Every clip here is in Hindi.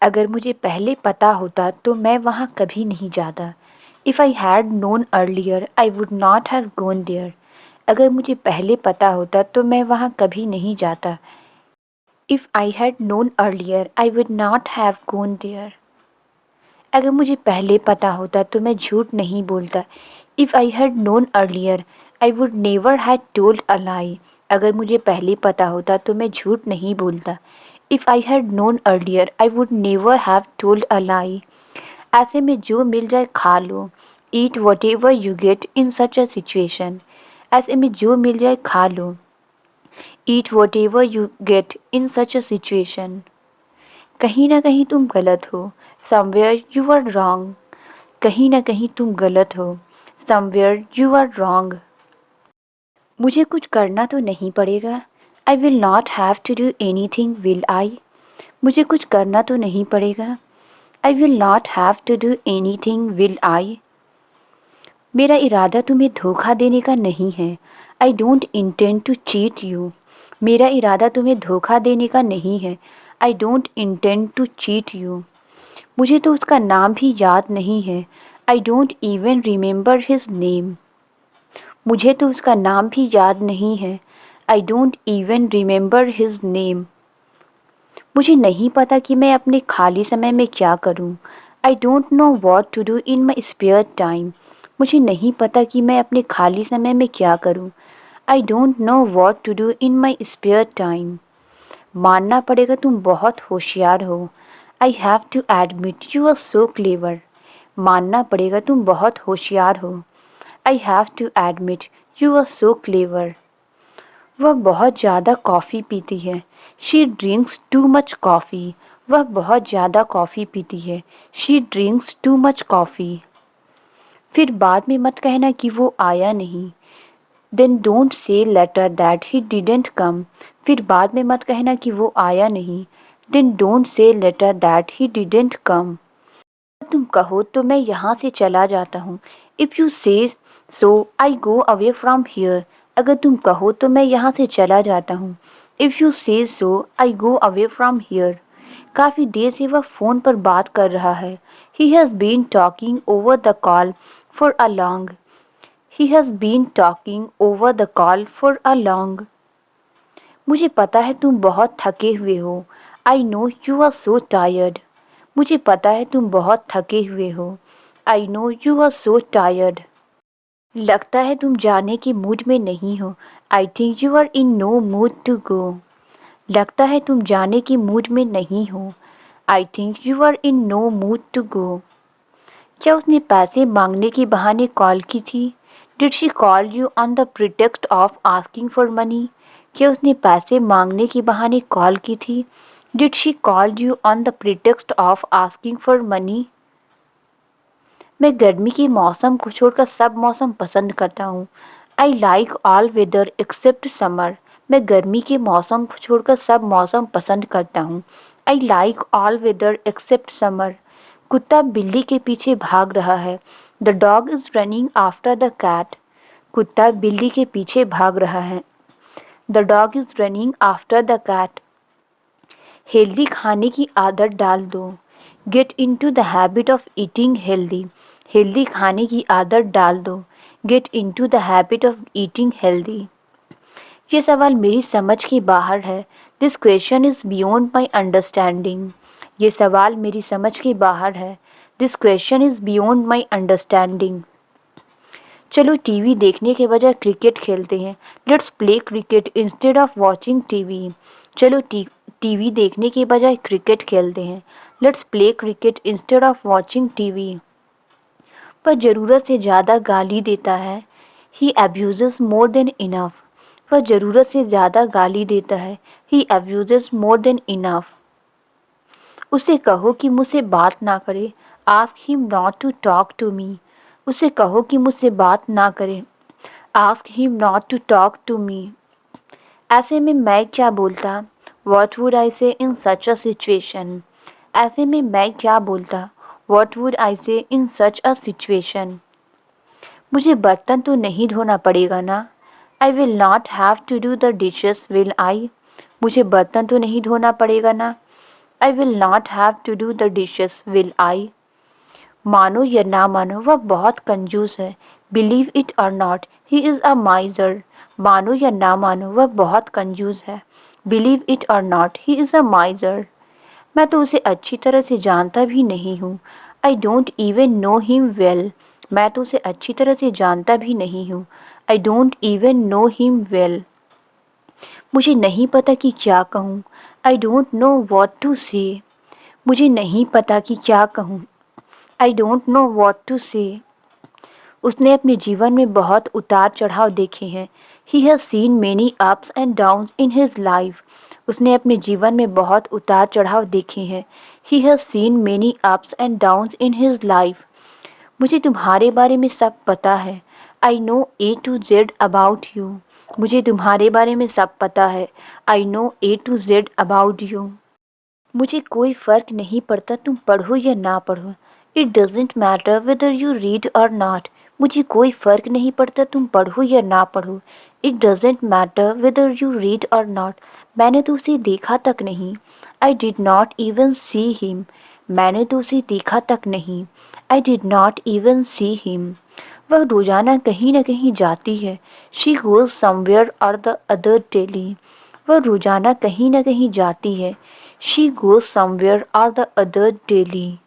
अगर मुझे पहले पता होता तो मैं वहाँ कभी नहीं जाता। If I had known earlier I would not have gone there. अगर मुझे पहले पता होता तो मैं वहाँ कभी नहीं जाता। If I had known earlier I would not have gone there. अगर मुझे पहले पता होता तो मैं झूठ नहीं बोलता। If I had known earlier I would never had told a lie. अगर मुझे पहले पता होता तो मैं झूठ नहीं बोलता। If I had known earlier I would never have told a lie. ऐसे में जो मिल जाए खा लो। Eat whatever you get in such a situation. ऐसे में जो मिल जाए खा लो। Eat whatever you get in such a situation. कहीं ना कहीं तुम गलत हो। Somewhere you are wrong. कहीं ना कहीं तुम गलत हो। Somewhere you are wrong. मुझे कुछ करना तो नहीं पड़ेगा। I will not have to do any thing will I. मुझे कुछ करना तो नहीं पड़ेगा। I will not have to do any thing will I. मेरा इरादा तुम्हें धोखा देने का नहीं है। I don't intend to cheat you. मेरा इरादा तुम्हें धोखा देने का नहीं है। I don't intend to cheat you. मुझे तो उसका नाम भी याद नहीं है। I don't even remember his name. मुझे तो उसका नाम भी याद नहीं है। I don't even remember his name. मुझे नहीं पता कि मैं अपने खाली समय में क्या करूं। I don't know what to do in my spare time. मुझे नहीं पता कि मैं अपने खाली समय में क्या करूं। I don't know what to do in my spare time. मानना पड़ेगा तुम बहुत होशियार हो। I have to admit you are so clever. मानना पड़ेगा तुम बहुत होशियार हो। I have to admit you are so clever. वह बहुत ज़्यादा कॉफ़ी पीती है। She drinks too much coffee. वह बहुत ज़्यादा कॉफ़ी पीती है। She drinks too much coffee. फिर बाद में मत कहना कि वो आया नहीं। Then don't say later that he didn't come. फिर बाद में मत कहना कि वो आया नहीं। Then don't say later that he didn't come. तुम कहो तो मैं यहाँ से चला जाता हूँ। इफ़ यू से सो आई गो अवे फ्रॉम हियर। अगर तुम कहो तो मैं यहाँ से चला जाता हूँ। इफ़ यू से सो आई गो अवे फ्रॉम हियर। काफ़ी देर से वह फ़ोन पर बात कर रहा है। He has been talking over the call for a long. He has been talking over the call for a long. मुझे पता है तुम बहुत थके हुए हो। I know you are so tired. मुझे पता है तुम बहुत थके हुए हो। I know you are so tired. लगता है तुम जाने के मूड में नहीं हो। I think you are in no mood to गो। लगता है तुम जाने के मूड में नहीं हो। I think you are in no mood to go. क्या उसने पैसे मांगने के बहाने कॉल की थी? Did she call you on the pretext of asking for money? क्या उसने पैसे मांगने के बहाने कॉल की थी? Did she call you on the pretext of asking for money? मैं गर्मी के मौसम को छोड़कर सब मौसम पसंद करता हूँ। I like all weather except summer. मैं गर्मी के मौसम को छोड़कर सब मौसम पसंद करता हूँ। I like all weather except summer. कुत्ता बिल्ली के पीछे भाग रहा है। The dog is running after the cat. कुत्ता बिल्ली के पीछे भाग रहा है। The dog is running after the cat. Healthy खाने की आदत डाल दो। Get in to the habit of eating healthy. Healthy खाने की आदत डाल दो। Get in to the habit of eating healthy. ये सवाल मेरी समझ के बाहर है। This question is beyond my understanding. ये सवाल मेरी समझ के बाहर है। This question is beyond my understanding. चलो टीवी देखने के बजाय क्रिकेट खेलते हैं। Let's play cricket instead of watching TV. चलो टीवी देखने के बजाय क्रिकेट खेलते हैं। Let's play cricket instead of watching TV. वह ज़रूरत से ज़्यादा गाली देता है। He abuses more than enough. वह ज़रूरत से ज़्यादा गाली देता है। He abuses more than enough. उसे कहो कि मुझसे बात ना करे। Ask him not to talk to me. उसे कहो कि मुझसे बात ना करे। Ask him not to talk to me. ऐसे में मैं क्या बोलता? वॉट वुड आई से इन सच अ सिचुएशन? ऐसे में मैं क्या बोलता? वॉट वुड आई से इन सच अ सिचुएशन? मुझे बर्तन तो नहीं धोना पड़ेगा ना? I will not have to do the dishes will I? मुझे बर्तन तो नहीं धोना पड़ेगा ना? I will not have to do the dishes, will I? मानो या ना मानो वह बहुत कंजूस है। Believe it or not he is a माइजर। मानो या ना मानो वह बहुत कंजूस है। Believe it or not he is a माइजर। मैं तो उसे अच्छी तरह से जानता भी नहीं हूँ। I don't even know him well. मैं तो उसे अच्छी तरह से जानता भी नहीं हूँ। I don't even know him well. मुझे नहीं पता कि क्या कहूँ। I don't know what to say. मुझे नहीं पता कि क्या कहूँ। I don't know what to say. उसने अपने जीवन में बहुत उतार चढ़ाव देखे हैं। He has seen many ups and downs in his life. उसने अपने जीवन में बहुत उतार चढ़ाव देखे हैं। He has seen many ups and downs in his life. मुझे तुम्हारे बारे में सब पता है। I know A to Z about you. मुझे तुम्हारे बारे में सब पता है। I know A to Z about you. मुझे कोई फ़र्क नहीं पड़ता तुम पढ़ो या ना पढ़ो। It doesn't matter whether you read और नॉट। मुझे कोई फ़र्क नहीं पड़ता तुम पढ़ो या ना पढ़ो। It doesn't matter whether you read और नॉट। मैंने तो उसे देखा तक नहीं। आई did not even see him. मैंने तो उसे देखा तक नहीं। आई did not even see him. वह रोज़ाना कहीं न कहीं जाती है। शी गोज़ समवेयर और द अदर डेली। वह रोज़ाना कहीं न कहीं जाती है। शी गोज़ समवेयर और द अदर डेली।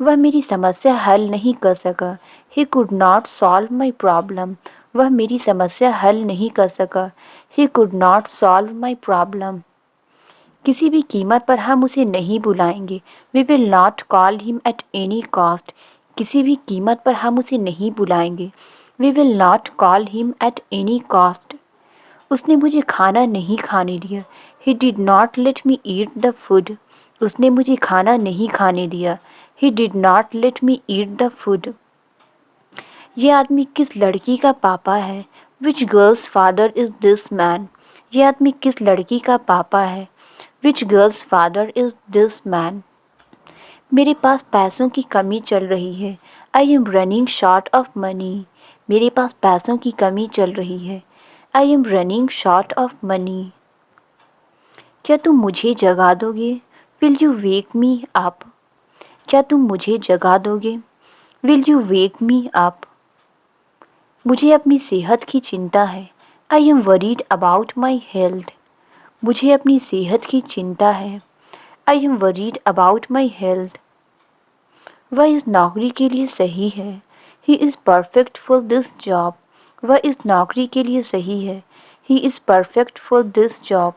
वह मेरी समस्या हल नहीं कर सका। He could not solve my problem. वह मेरी समस्या हल नहीं कर सका। He could not solve my problem. किसी भी कीमत पर हम उसे नहीं बुलाएंगे। We will not call him at any cost. किसी भी कीमत पर हम उसे नहीं बुलाएंगे। We will not call him at any cost. उसने मुझे खाना नहीं खाने दिया। He did not let me eat the food. उसने मुझे खाना नहीं खाने दिया। He did not let me eat the food. ये आदमी किस लड़की का पापा है? Which girls father is this man? ये आदमी किस लड़की का पापा है? Which girls father is this man? मेरे पास पैसों की कमी चल रही है। I am running short of money. मेरे पास पैसों की कमी चल रही है। I am running short of money. क्या तुम मुझे जगा दोगे? Will you wake me up? क्या तुम मुझे जगा दोगे? Will you wake me up? मुझे अपनी सेहत की चिंता है। I am worried about my health. मुझे अपनी सेहत की चिंता है। I am worried about my health. वह इस नौकरी के लिए सही है। He is perfect for this job. वह इस नौकरी के लिए सही है। He is perfect for this job.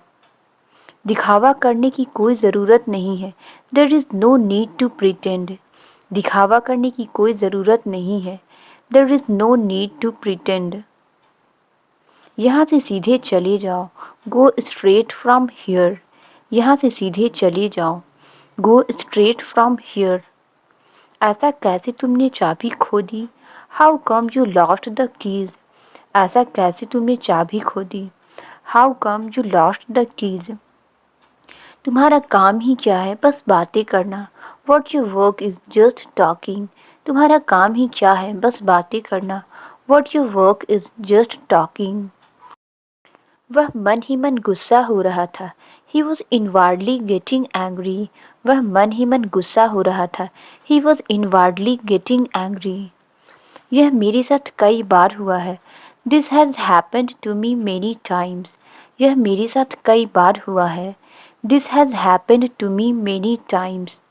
दिखावा करने की कोई ज़रूरत नहीं है। There is no need to pretend. दिखावा करने की कोई ज़रूरत नहीं है। There is no need to pretend. यहाँ से सीधे चले जाओ। Go straight from here. यहाँ से सीधे चले जाओ। Go straight from here. ऐसा कैसे तुमने चाबी खो दी? How come you lost the keys? ऐसा कैसे तुमने चाबी खो दी? How come you lost the keys? तुम्हारा काम ही क्या है? बस बातें करना। What your work is just talking. तुम्हारा काम ही क्या है? बस बातें करना। What your work is just talking. वह मन ही मन गुस्सा हो रहा था। He was inwardly getting angry. वह मन ही मन गुस्सा हो रहा था। He was inwardly getting angry. यह मेरे साथ कई बार हुआ है। This has happened to me many times. यह मेरे साथ कई बार हुआ है। This has happened to me many times.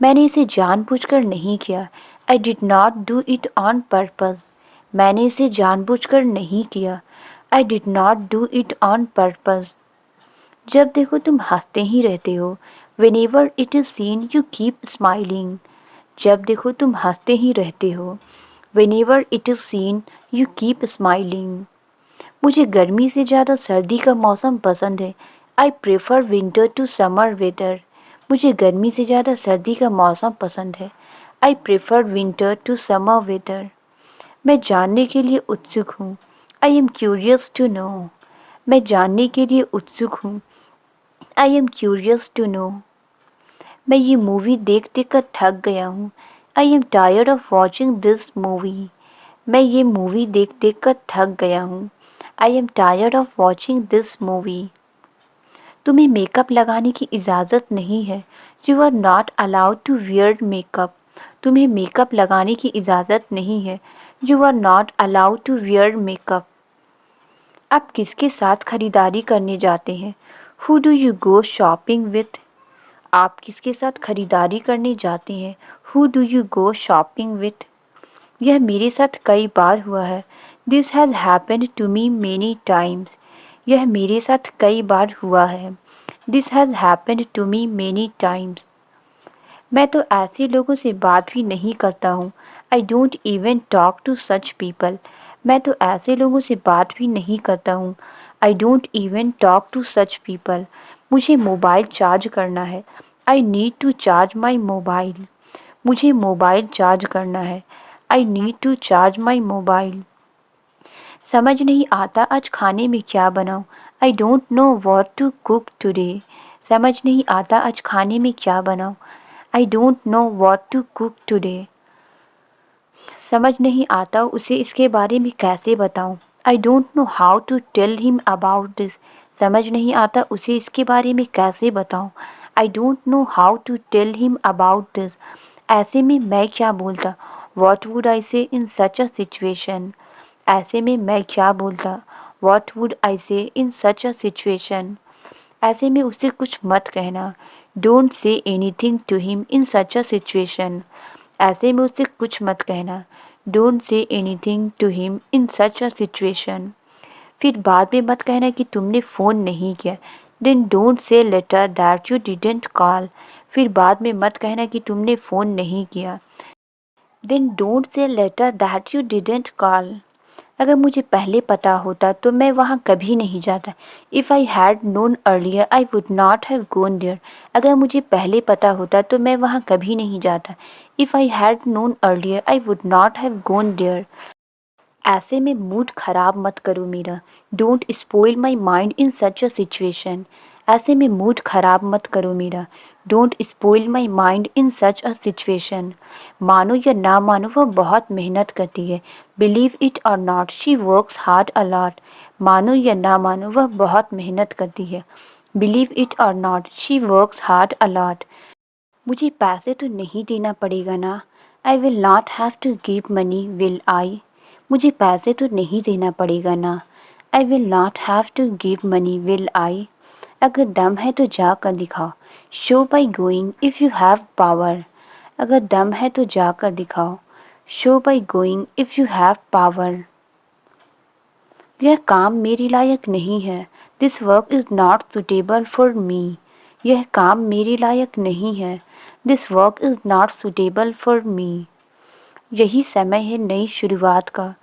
मैंने इसे जानबूझकर नहीं किया। I did not do it on purpose. मैंने इसे जानबूझकर नहीं किया। I did not do it on purpose. जब देखो तुम हंसते ही रहते हो। Whenever it is seen you keep smiling. जब देखो तुम हंसते ही रहते हो। Whenever it is seen you keep smiling. मुझे गर्मी से ज़्यादा सर्दी का मौसम पसंद है। I prefer winter to summer weather. मुझे गर्मी से ज़्यादा सर्दी का मौसम पसंद है। I prefer winter to summer weather. मैं जानने के लिए उत्सुक हूँ। I am curious to know. मैं जानने के लिए उत्सुक हूँ। I am curious to know. मैं ये मूवी देख देख कर थक गया हूँ। I am tired of watching this movie. मैं ये मूवी देख देख कर थक गया हूँ। I am tired of watching this movie. तुम्हें मेकअप लगाने की इजाज़त नहीं है। You are not allowed to wear makeup. तुम्हें मेकअप लगाने की इजाज़त नहीं है। You are not allowed to wear makeup. आप किसके साथ खरीदारी करने जाते हैं? Who do you go shopping with? आप किसके साथ खरीदारी करने जाते हैं? Who do you go shopping with? यह मेरे साथ कई बार हुआ है। This has happened to me many times. यह मेरे साथ कई बार हुआ है। This has happened to me many times. मैं तो ऐसे लोगों से बात भी नहीं करता हूँ। I don't even talk to such people. मैं तो ऐसे लोगों से बात भी नहीं करता हूँ। I don't even talk to such people. मुझे मोबाइल चार्ज करना है। I need to charge my mobile. मुझे मोबाइल चार्ज करना है। I need to charge my mobile. समझ नहीं आता आज खाने में क्या बनाऊँ। I don't know what to cook today. समझ नहीं आता आज खाने में क्या बनाऊँ। I don't know what to cook today. समझ नहीं आता उसे इसके बारे में कैसे बताऊँ। I don't know how to tell him about this. समझ नहीं आता उसे इसके बारे में कैसे बताऊँ। I don't know how to tell him about this. ऐसे में मैं क्या बोलता। वॉट वुड आई से इन सच अ सिचुएशन। ऐसे में मैं क्या बोलता। वॉट वुड आई से इन सच अ सिचुएशन। ऐसे में उससे कुछ मत कहना। Don't say anything to him in such a situation. ऐसे में उससे कुछ मत कहना। Don't say anything to him in such a situation. फिर बाद में मत कहना कि तुमने फ़ोन नहीं किया। Then don't say later that you didn't call. फिर बाद में मत कहना कि तुमने फ़ोन नहीं किया। Then don't say later that you didn't call. अगर मुझे पहले पता होता तो मैं वहाँ कभी नहीं जाता। If I had known earlier I would not have gone there. अगर मुझे पहले पता होता तो मैं वहाँ कभी नहीं जाता। If I had known earlier I would not have gone there. ऐसे में मूड ख़राब मत करो मेरा। Don't spoil my mind in such a situation. ऐसे में मूड ख़राब मत करो मेरा। Don't spoil my mind in such a situation. मानो या ना मानो वह बहुत मेहनत करती है। Believe it or not she works hard a lot. मानो या ना मानो वह बहुत मेहनत करती है। Believe it or not she works hard a lot. मुझे पैसे तो नहीं देना पड़ेगा ना। I will not have to give money will I. मुझे पैसे तो नहीं देना पड़ेगा ना। I will not have to give money will I. अगर दम है तो जाकर दिखाओ। Show by going if you have power. अगर दम है तो जाकर दिखाओ। Show by going if you have power. यह काम मेरे लायक नहीं है। This work is not suitable for me. यह काम मेरे लायक नहीं है। This work is not suitable for me. यही समय है नई शुरुआत का।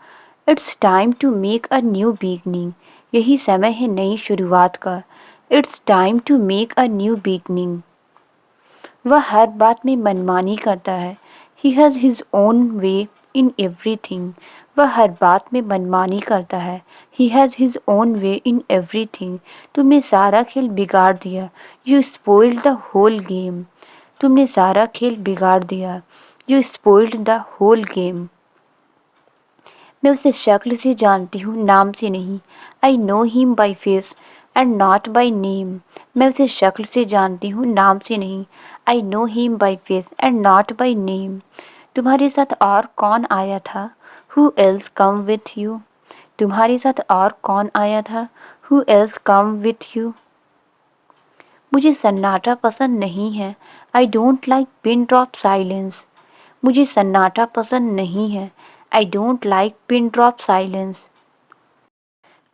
It's time to make a new beginning. यही समय है नई शुरुआत का। It's time to make a new beginning. वह हर बात में मनमानी करता है। He has his own way in everything. वह हर बात में मनमानी करता है। He has his own way in everything. तुमने सारा खेल बिगाड़ दिया। You spoiled the whole game. तुमने सारा खेल बिगाड़ दिया। You spoiled the whole game. मैं उसे शक्ल से जानती हूँ, नाम से नहीं। I know him by face and not by name. मैं उसे शक्ल से जानती हूँ, नाम से नहीं। I know him by face and not by name. तुम्हारे साथ और कौन आया था? Who else come with you. तुम्हारे साथ और कौन आया था? Who else come with you. मुझे सन्नाटा पसंद नहीं है। I don't like pin drop silence. मुझे सन्नाटा पसंद नहीं है। I don't like pin drop silence.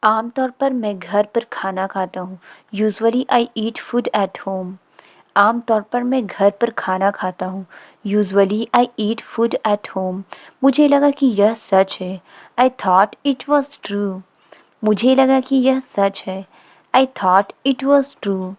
आमतौर पर मैं घर पर खाना खाता हूँ। Usually I eat food at home. आमतौर पर मैं घर पर खाना खाता हूँ। Usually I eat food at home. मुझे लगा कि यह सच है। I thought it was true. मुझे लगा कि यह सच है। I thought it was true.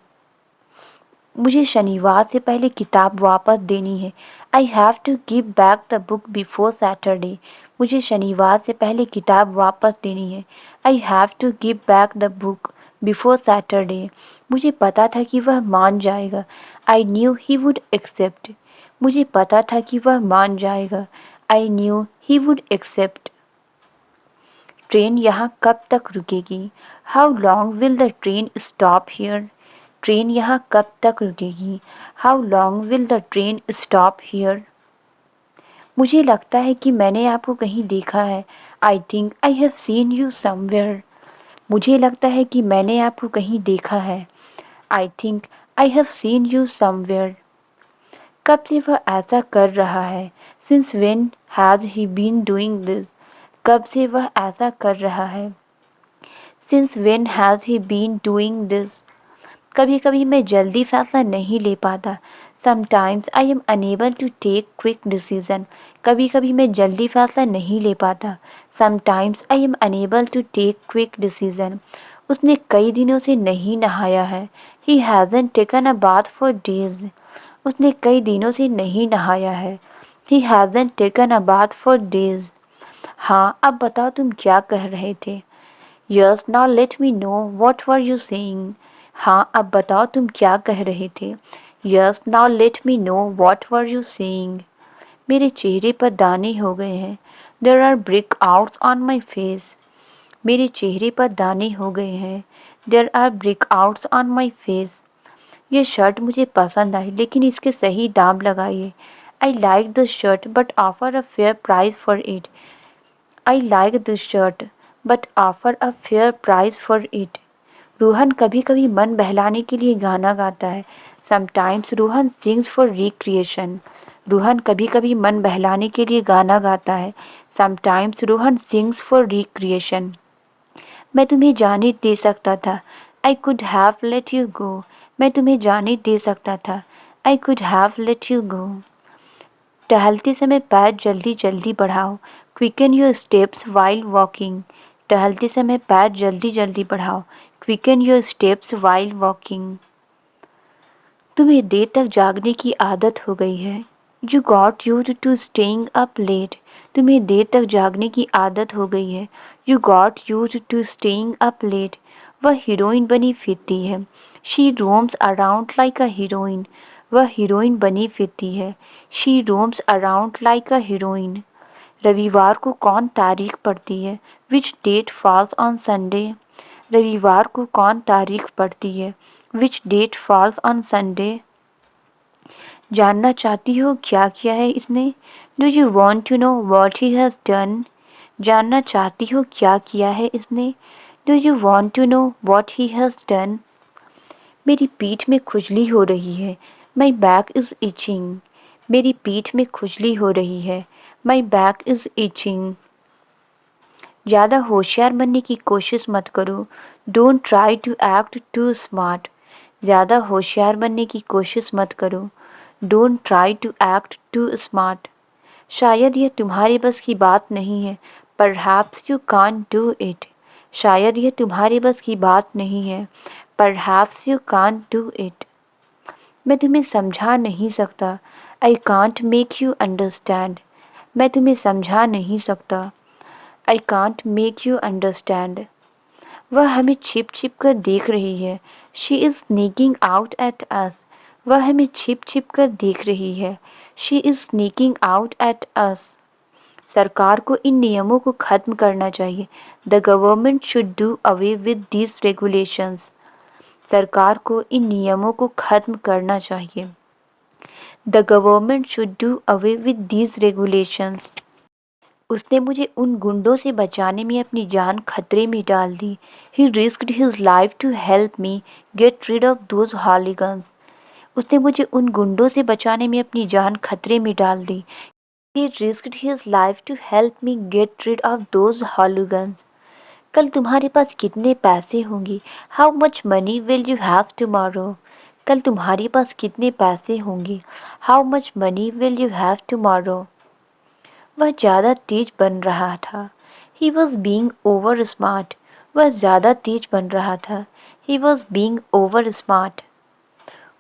मुझे शनिवार से पहले किताब वापस देनी है। I have to give back the book before Saturday. मुझे शनिवार से पहले किताब वापस देनी है। I have to give back the book before Saturday. मुझे पता था कि वह मान जाएगा। I knew he would accept. मुझे पता था कि वह मान जाएगा। I knew he would accept. Train यहाँ कब तक रुकेगी? How long will the train stop here? Train यहाँ कब तक रुकेगी? How long will the train stop here? मुझे लगता है कि मैंने आपको कहीं देखा है। I think I have seen you somewhere. मुझे लगता है कि मैंने आपको कहीं देखा है। I think I have seen you somewhere. कब से वह ऐसा कर रहा है? Since when has he been doing this? कब से वह ऐसा कर रहा है? Since when has he been doing this? कभी कभी मैं जल्दी फैसला नहीं ले पाता। Sometimes I am unable to take quick decision. कभी कभी मैं जल्दी फैसला नहीं ले पाता। Sometimes I am unable to take quick decision. उसने कई दिनों से नहीं नहाया है। He hasn't taken a bath for days. उसने कई दिनों से नहीं नहाया है। He hasn't taken a bath for days. हाँ, अब बताओ तुम क्या कह रहे थे? Yes, now let me know what were you saying? हाँ, अब बताओ तुम क्या कह रहे थे? Yes, now let me know what were you saying? मेरे चेहरे पर दाने हो गए हैं। There are breakouts on my face. मेरे चेहरे पर दाने हो गए हैं। There are breakouts on my face. ये शर्ट मुझे पसंद आई, लेकिन इसके सही दाम लगाइए। I like this shirt but offer a fair price for it. I like this shirt but offer a fair price for it. Rohan कभी कभी मन बहलाने के लिए गाना गाता है। Sometimes Rohan sings for recreation. Rohan कभी कभी मन बहलाने के लिए गाना गाता है। Sometimes Rohan sings for recreation. मैं तुम्हें जाने दे सकता था। I could have let you go. मैं तुम्हें जाने दे सकता था। I could have let you go. टहलते समय पैर जल्दी जल्दी बढ़ाओ। Quicken your steps while walking. टहलते समय पैर जल्दी जल्दी बढ़ाओ। Quicken your steps while walking. तुम्हें देर तक जागने की आदत हो गई है। You got used to staying up late. तुम्हें देर तक जागने की आदत हो गई है। You got used to staying up late. वह हीरोइन बनी फिरती है। She roams around like a heroine. वह हीरोइन बनी फिरती है। She roams around like a heroine. रविवार को कौन तारीख पड़ती है? Which date falls on Sunday? रविवार को कौन तारीख पड़ती है? Which date falls on Sunday? जानना चाहती हो क्या किया है इसने? Do you want to know what he has done? जानना चाहती हो क्या किया है इसने? Do you want to know what he has done? मेरी पीठ में खुजली हो रही है। My back is itching. मेरी पीठ में खुजली हो रही है। My back is itching. ज़्यादा होशियार बनने की कोशिश मत करो। Don't try to act too smart. ज़्यादा होशियार बनने की कोशिश मत करो। Don't try to act too smart. शायद यह तुम्हारे बस की बात नहीं है। Perhaps you can't do it. शायद यह तुम्हारे बस की बात नहीं है। Perhaps you can't do it. मैं तुम्हें समझा नहीं सकता। I can't make you understand. मैं तुम्हें समझा नहीं सकता। I can't make you understand. वह हमें छिप छिप कर देख रही है। She is sneaking out at us. वह हमें छिप छिप कर देख रही है। She is sneaking out at us. सरकार को इन नियमों को खत्म करना चाहिए। The government should do away with these regulations. सरकार को इन नियमों को खत्म करना चाहिए। The government should do away with these regulations. उसने मुझे उन गुंडों से बचाने में अपनी जान खतरे में डाल दी। He risked his life to help me get rid of those hooligans. उसने मुझे उन गुंडों से बचाने में अपनी जान खतरे में डाल दी। He risked his life to help me get rid of those hooligans. कल तुम्हारे पास कितने पैसे होंगे? How much money will you have tomorrow? कल तुम्हारे पास कितने पैसे होंगे? How much money will you have tomorrow? वह ज़्यादा तेज बन रहा था। He was being over smart. वह ज़्यादा तेज बन रहा था। He was being over smart.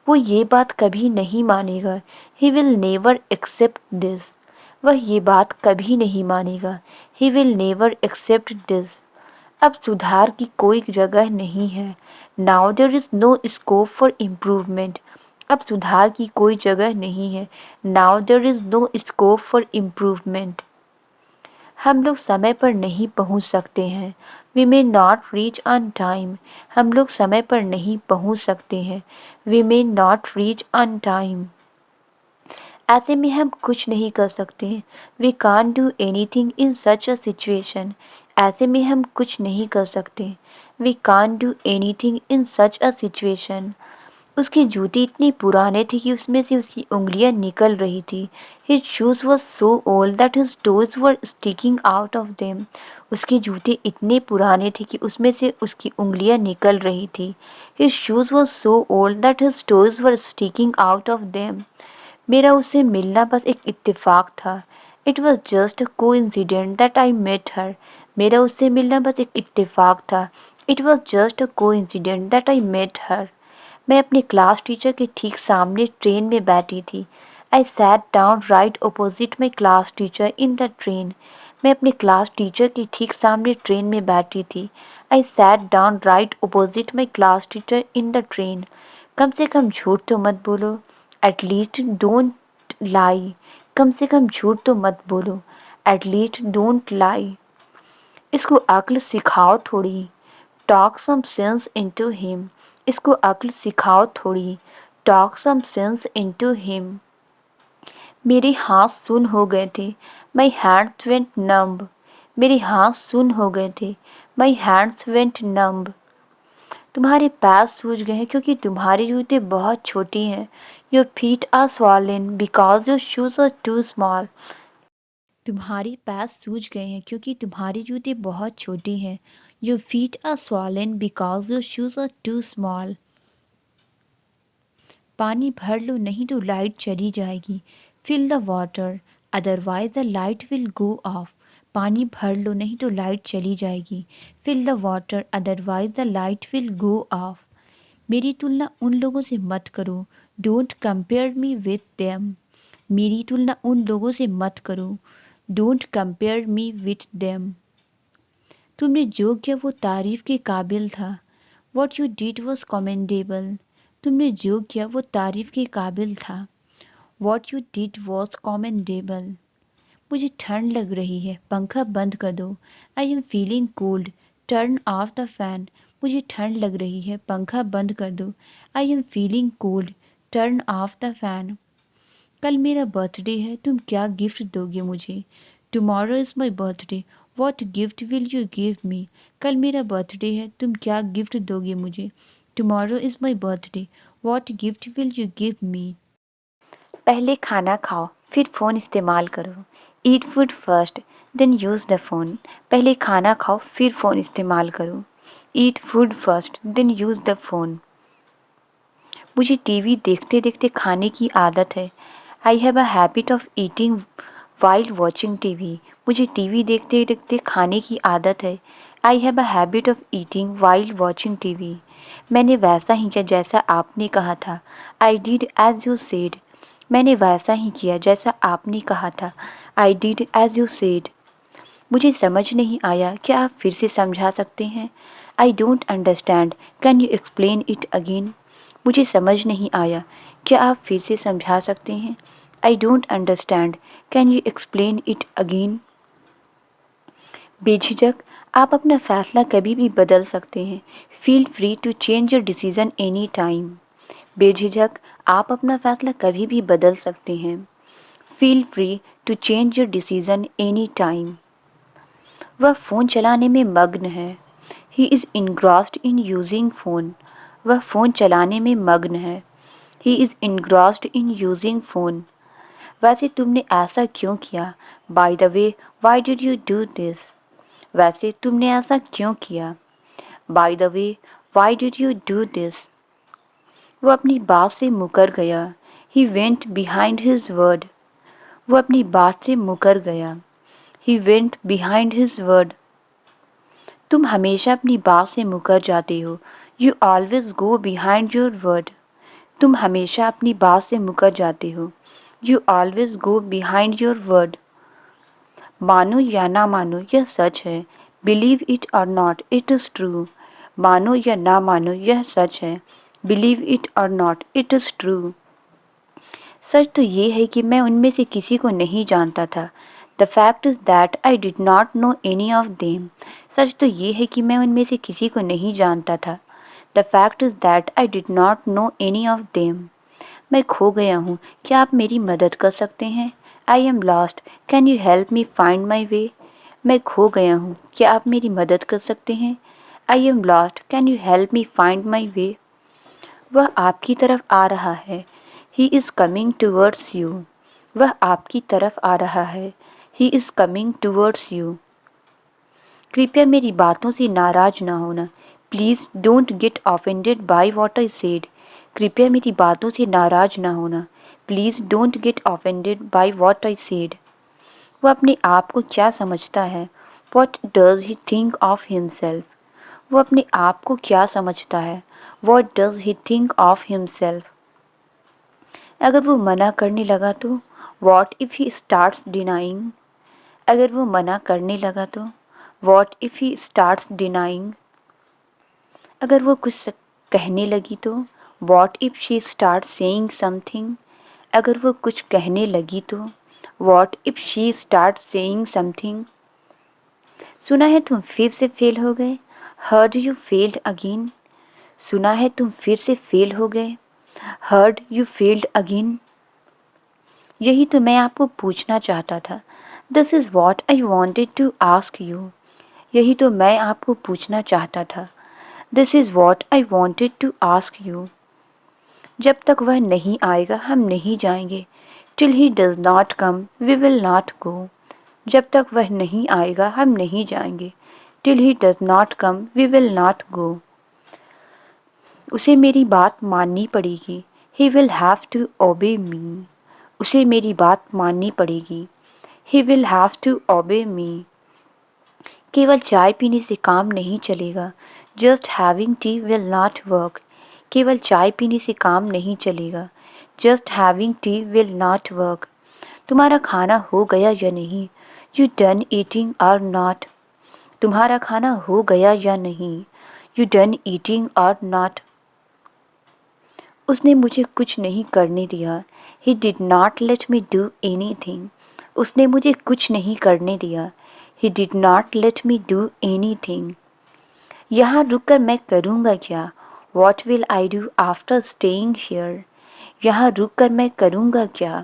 वो ये बात कभी नहीं मानेगा। He will never accept this. वह ये बात कभी नहीं मानेगा। He will never accept this. अब सुधार की कोई जगह नहीं है। Now there is no scope for improvement. अब सुधार की कोई जगह नहीं है। Now there is no scope for improvement. हम लोग समय पर नहीं पहुंच सकते हैं। We may not reach on time. हम लोग समय पर नहीं पहुंच सकते हैं। We may not reach on time. ऐसे में हम कुछ नहीं कर सकते। We can't do anything in such a situation. ऐसे में हम कुछ नहीं कर सकते। We can't do anything in such a situation. उसके जूते इतने पुराने थे कि उसमें से उसकी उंगलियां निकल रही थी। His shoes were so old that his toes were sticking out of them. उसके जूते इतने पुराने थे कि उसमें से उसकी उंगलियां निकल रही थी। His shoes were so old that his toes were sticking out of them. मेरा उससे मिलना बस एक इत्तेफाक था। It was just a coincidence that I met her. मेरा उससे मिलना बस एक इत्तेफाक था। It was just a coincidence that I met her. मैं अपने क्लास टीचर के ठीक सामने ट्रेन में बैठी थी। I sat down right opposite my class teacher in the train. मैं अपने क्लास टीचर के ठीक सामने ट्रेन में बैठी थी। I sat down right opposite my class teacher in the train. कम से कम झूठ तो मत बोलो। At least don't lie. कम से कम झूठ तो मत बोलो। At least don't lie. इसको अक्ल सिखाओ थोड़ी। Talk some sense into him. इसको अक्ल सिखाओ थोड़ी। Talk some sense into him. मेरे हाथ सुन्न हो गए थे। My hands went numb. मेरे हाथ सुन्न हो गए थे। My hands went numb. तुम्हारे पैर सूज गए हैं क्योंकि तुम्हारे जूते बहुत छोटी हैं। Your feet are swollen because your shoes are too small. तुम्हारे पैर सूज गए हैं क्योंकि तुम्हारे जूते बहुत छोटे हैं। Your feet are swollen because your shoes are too small. पानी भर लो नहीं तो लाइट चली जाएगी। Fill the water, otherwise the light will go off. पानी भर लो नहीं तो लाइट चली जाएगी। Fill the water, otherwise the light will go off. मेरी तुलना उन लोगों से मत करो। Don't compare me with them. मेरी तुलना उन लोगों से मत करो। Don't compare me with them. तुमने जो किया वो तारीफ के काबिल था। What you did was commendable. तुमने जो किया वो तारीफ के काबिल था। What you did was commendable. मुझे ठंड लग रही है, पंखा बंद कर दो। I am feeling cold. Turn off the fan. मुझे ठंड लग रही है, पंखा बंद कर दो। I am feeling cold. Turn off the fan. कल मेरा बर्थडे है, तुम क्या गिफ्ट दोगे मुझे? Tomorrow is my birthday. What gift will you give me? कल मेरा बर्थडे है, तुम क्या गिफ्ट दोगे मुझे? Tomorrow is my birthday. What gift will you give me? पहले खाना खाओ, फिर फ़ोन इस्तेमाल करो। Eat food first, then use the phone. पहले खाना खाओ, फिर फ़ोन इस्तेमाल करो। Eat food first, then use the phone. मुझे टीवी देखते देखते खाने की आदत है। I have a habit of eating while watching TV. मुझे टीवी देखते देखते खाने की आदत है। I have a habit of eating while watching TV. मैंने वैसा ही किया जैसा आपने कहा था। I did as you said. मैंने वैसा ही किया जैसा आपने कहा था। I did as you said. मुझे समझ नहीं आया, क्या आप फिर से समझा सकते हैं? I don't understand, can you explain it again? मुझे समझ नहीं आया, क्या आप फिर से समझा सकते हैं? I don't understand, can you explain it again? बेझिझक, आप अपना फैसला कभी भी बदल सकते हैं। Feel free to change your decision any time. बेझिझक, आप अपना फैसला कभी भी बदल सकते हैं। Feel free to change your decision any time. वह फ़ोन चलाने में मग्न है। He is engrossed in using phone. वह फ़ोन चलाने में मग्न है। He is engrossed in using phone. वैसे तुमने ऐसा क्यों किया? By the way, why did you do this? वैसे तुमने ऐसा क्यों किया? By the way, why did you do this? वो अपनी बात से मुकर गया। He went behind his word. वो अपनी बात से मुकर गया। He went behind his word. तुम हमेशा अपनी बात से मुकर जाते हो। You always go behind your word. तुम हमेशा अपनी बात से मुकर जाते हो। You always go behind your word. मानो या ना मानो, यह सच है। Believe it or not, it is true. मानो या ना मानो, यह सच है। Believe it or not, it is true. सच तो ये है कि मैं उनमें से किसी को नहीं जानता था। The fact is that I did not know any of them. सच तो ये है कि मैं उनमें से किसी को नहीं जानता था। The fact is that I did not know any of them. मैं खो गया हूँ, क्या आप मेरी मदद कर सकते हैं? I am lost, can you help me find my way? मैं खो गया हूँ, क्या आप मेरी मदद कर सकते हैं? I am lost, can you help me find my way? वह आपकी तरफ आ रहा है। He is coming towards you. वह आपकी तरफ आ रहा है। He is coming towards you. कृपया मेरी बातों से नाराज ना होना। Please don't get offended by what I said. कृपया मेरी बातों से नाराज ना होना। Please don't get offended by what I said. वो अपने आप को क्या समझता है? What does he think of himself. वो अपने आप को क्या समझता है? What does he think of himself. अगर वो मना करने लगा तो? What if he starts denying. अगर वो मना करने लगा तो? What if he starts denying. अगर वो कुछ कहने लगी तो? What if she start saying something. अगर वो कुछ कहने लगी तो? What if she start saying something. सुना है तुम फिर से फेल हो गए। Heard you failed again. सुना है तुम फिर से फेल हो गए। Heard you failed again. यही तो मैं आपको पूछना चाहता था। This is what I wanted to ask you. यही तो मैं आपको पूछना चाहता था। This is what I wanted to ask you. जब तक वह नहीं आएगा हम नहीं जाएंगे। Till he does not come we will not go. जब तक वह नहीं आएगा हम नहीं जाएंगे। Till he does not come we will not go. उसे मेरी बात माननी पड़ेगी। He will have to obey मी। उसे मेरी बात माननी पड़ेगी। He will have to obey मी। केवल चाय पीने से काम नहीं चलेगा। Just having T will not work. केवल चाय पीने से काम नहीं चलेगा। Just having T will not work. तुम्हारा खाना हो गया या नहीं? यू डन ईटिंग और नॉट। तुम्हारा खाना हो गया या नहीं? यू डन ईटिंग और नॉट। उसने मुझे कुछ नहीं करने दिया। He did not let me do anything. उसने मुझे कुछ नहीं करने दिया। He did not let me do anything. यहाँ रुककर मैं करूँगा क्या? What will I do after staying here. यहाँ रुककर मैं करूँगा क्या?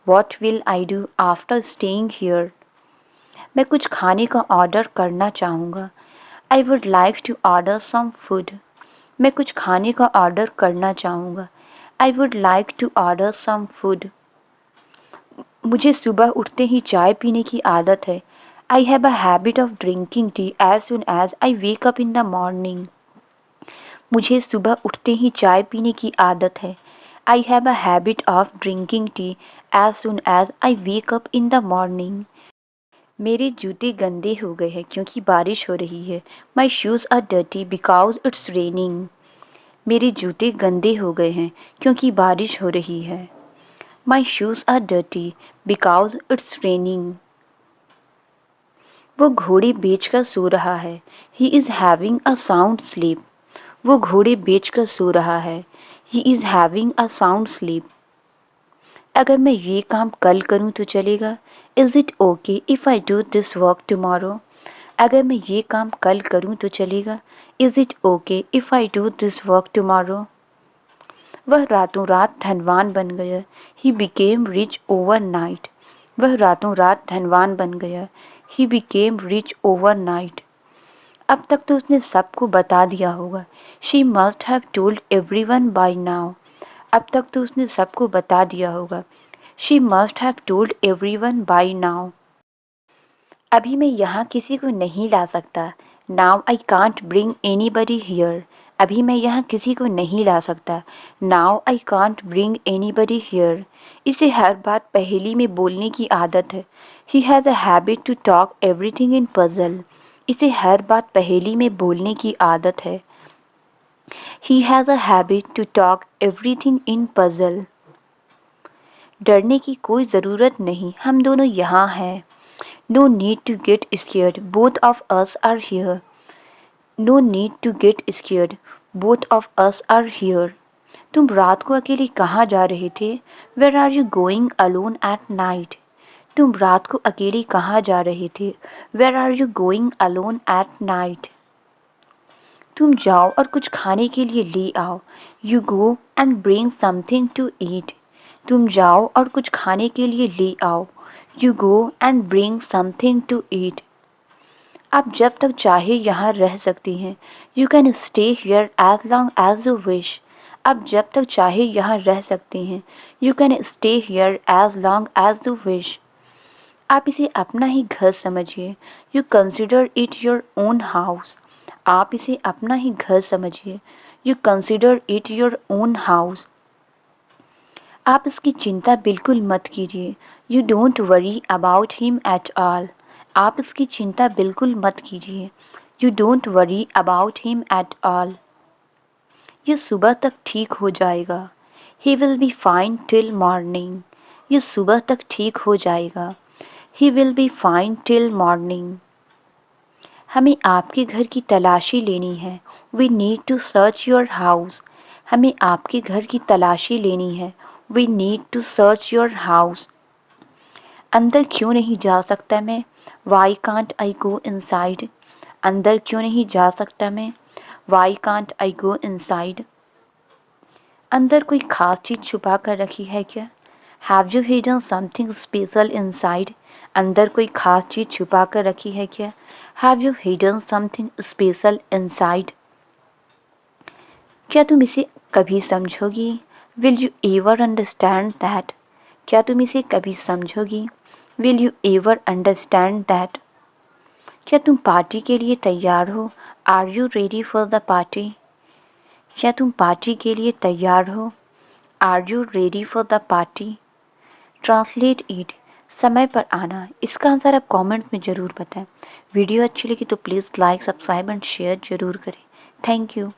What will I do after staying here. मैं कुछ खाने का ऑर्डर करना चाहूँगा। I would like to order some food. मैं कुछ खाने का ऑर्डर करना चाहूँगा। I would like to order some food. मुझे सुबह उठते ही चाय पीने की आदत है। I have a habit of drinking tea as soon as I wake up in the morning. मुझे सुबह उठते ही चाय पीने की आदत है। I have a habit of drinking tea as soon as I wake up in the morning. मेरे जूते गंदे हो गए हैं क्योंकि बारिश हो रही है। My shoes are dirty because it's raining. मेरे जूते गंदे हो गए हैं क्योंकि बारिश हो रही है। My shoes are dirty because it's raining. वो घोड़े बेचकर सो रहा है। He is having a sound sleep. वो घोड़े बेचकर सो रहा है। He is having a sound sleep. अगर मैं ये काम कल करूँ तो चलेगा? Is it okay if I do this work tomorrow. अगर मैं ये काम कल करूँ तो चलेगा? Is it okay if I do this work tomorrow. वह रातों रात धनवान बन गया। He became rich overnight. वह रातों रात धनवान बन गया। He became rich overnight. अब तक तो उसने सबको बता दिया होगा। She must have told everyone by now. अब तक तो उसने सबको बता दिया होगा। She must have told everyone by now. अभी मैं यहाँ किसी को नहीं ला सकता। Now I can't bring anybody here. अभी मैं यहाँ किसी को नहीं ला सकता। Now I can't bring anybody here. इसे हर बात पहेली में बोलने की आदत है। He has a habit to talk everything in puzzle. इसे हर बात पहेली में बोलने की आदत है। He has a habit to talk everything in puzzle. डरने की कोई ज़रूरत नहीं, हम दोनों यहाँ हैं। No need to get scared, both of us are here. No need to get scared, both of us are here. तुम रात को अकेले कहाँ जा रहे थे? Where are you going alone at night? तुम रात को अकेले कहाँ जा रहे थे? Where are you going alone at night? तुम जाओ और कुछ खाने के लिए ले आओ। You go and bring something to eat. तुम जाओ और कुछ खाने के लिए ले आओ। You go and bring something to eat. आप जब तक चाहे यहाँ रह सकती हैं। You can stay here as long as you wish. आप जब तक चाहे यहाँ रह सकती हैं। You can stay here as long as you wish. आप इसे अपना ही घर समझिए। You consider it your own house. आप इसे अपना ही घर समझिए। You consider it your own house. आप इसकी चिंता बिल्कुल मत कीजिए। You don't worry about him at all. आप इसकी चिंता बिल्कुल मत कीजिए। You don't worry about him at all. ये सुबह तक ठीक हो जाएगा। He will be fine till morning. ये सुबह तक ठीक हो जाएगा। He will be fine till morning. हमें आपके घर की तलाशी लेनी है। We need to search your house. हमें आपके घर की तलाशी लेनी है। We need to search your house. अंदर क्यों नहीं जा सकता मैं? Why can't I go inside. अंदर क्यों नहीं जा सकता मैं? Why can't I go inside. अंदर कोई खास चीज़ छुपा कर रखी है क्या? Have you hidden something special inside. अंदर कोई खास चीज़ छुपा कर रखी है क्या? Have you hidden something special inside. क्या तुम इसे कभी समझोगी? Will you ever understand that. क्या तुम इसे कभी समझोगी? Will you ever understand that. क्या तुम पार्टी के लिए तैयार हो? Are you ready for the party. क्या तुम पार्टी के लिए तैयार हो? Are you ready for the party. Translate it. समय पर आना। इसका आंसर आप कमेंट्स में ज़रूर बताएं। वीडियो अच्छी लगी तो please like subscribe and share ज़रूर करें। Thank you.